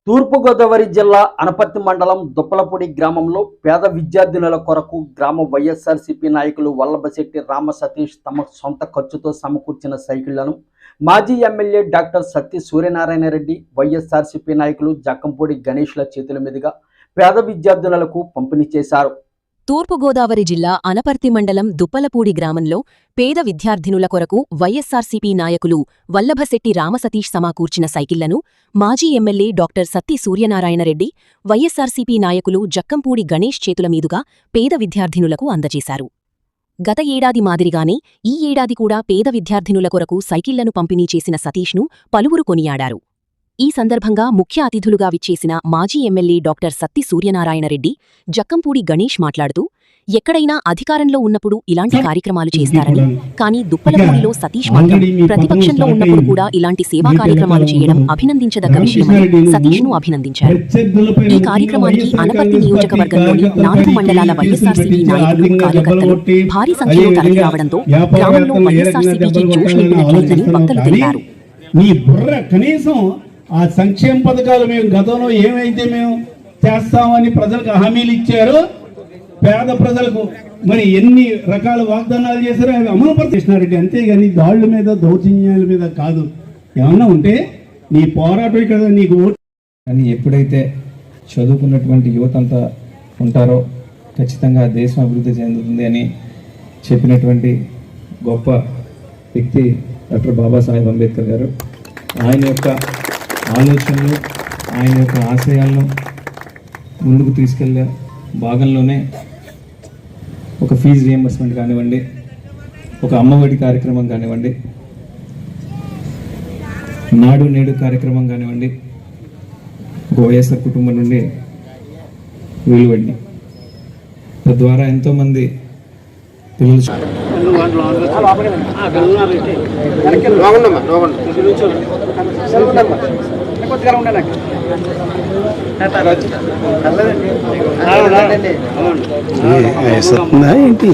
తూర్పుగోదావరి జిల్లా అనపర్తి మండలం దుప్పలపూడి గ్రామంలో పేద విద్యార్థినుల కొరకు గ్రామ వైఎస్ఆర్సీపీ నాయకులు వల్లభశెట్టి రామ సతీష్ తమ సొంత ఖర్చుతో సమకూర్చిన సైకిళ్లను మాజీ ఎమ్మెల్యే డాక్టర్ సత్తి సూర్యనారాయణ రెడ్డి, వైఎస్ఆర్సీపీ నాయకులు జక్కంపూడి గణేష్ల చేతుల మీదుగా పేద విద్యార్థినులకు పంపిణీ చేశారు. తూర్పుగోదావరి జిల్లా అనపర్తి మండలం దుప్పలపూడి గ్రామంలో పేద విద్యార్థినుల కొరకు వైఎస్సార్సీపీ నాయకులు వల్లభశెట్టి రామసతీష్ సమకూర్చిన సైకిళ్లను మాజీ ఎమ్మెల్యే డాక్టర్ సత్తి సూర్యనారాయణరెడ్డి, వైఎస్సార్సీపీ నాయకులు జక్కంపూడి గణేష్ చేతుల మీదుగా పేద విద్యార్థినులకు అందజేశారు. గత ఏడాది మాదిరిగానే ఈ ఏడాది కూడా పేద విద్యార్థినుల కొరకు సైకిళ్లను పంపిణీ చేసిన సతీష్ను పలువురు కొనియాడారు. ఈ సందర్భంగా ముఖ్య అతిథులుగా విచ్చేసిన మాజీ ఎమ్మెల్యే డాక్టర్ సత్తి సూర్యనారాయణరెడ్డి, జక్కంపూడి గణేష్ మాట్లాడుతూ, ఎక్కడైనా అధికారంలో ఉన్నప్పుడు ఇలాంటి కార్యక్రమాలు చేస్తారని, కానీ దుప్పలపూడిలో సతీష్ మాత్రం ప్రతిపక్షంలో ఉన్నప్పుడు కూడా ఇలాంటి సేవా కార్యక్రమాలు చేయడం అభినందించదగ్గ విషయమని సతీష్ను అభినందించారు. ఈ కార్యక్రమానికి అనపర్తి నియోజకవర్గంలోని 4 మండలాల వైఎస్ఆర్సీపీ నాయకులు, కార్యకర్తలు భారీ సంఖ్యలో తరలిరావడంతో గ్రామంలో వైఎస్ఆర్సీపీకి జోష్ నింపినట్లయిందని వక్తలు తెలిపారు. ఆ సంక్షేమ పథకాలు మేము గతంలో ఏమైతే మేము చేస్తామని ప్రజలకు హామీలు ఇచ్చారో, పేద ప్రజలకు మరి ఎన్ని రకాల వాగ్దానాలు చేశారో అవి అమలు పరిచేసినారండి. అంతేగాని దాళ్ల మీద, దౌర్జన్యాల మీద కాదు. ఏమన్నా ఉంటే నీ పోరాటం కదా నీకు ఓటు అని ఎప్పుడైతే చదువుకున్నటువంటి యువత అంతా ఉంటారో ఖచ్చితంగా దేశం అభివృద్ధి చెందుతుంది అని చెప్పినటువంటి గొప్ప వ్యక్తి డాక్టర్ బాబాసాహెబ్ అంబేద్కర్ గారు. ఆయన యొక్క ఆలోచనలు, ఆయన యొక్క ఆశయాలను ముందుకు తీసుకెళ్లే భాగంలోనే ఒక ఫీజు రియంబర్స్మెంట్ కానివ్వండి, ఒక అమ్మఒడి కార్యక్రమం కానివ్వండి, నాడు నేడు కార్యక్రమం కానివ్వండి, ఒక వైఎస్ఆర్ కుటుంబం నుండి వెలువడి తద్వారా ఎంతోమంది పిల్లలు ఏంటి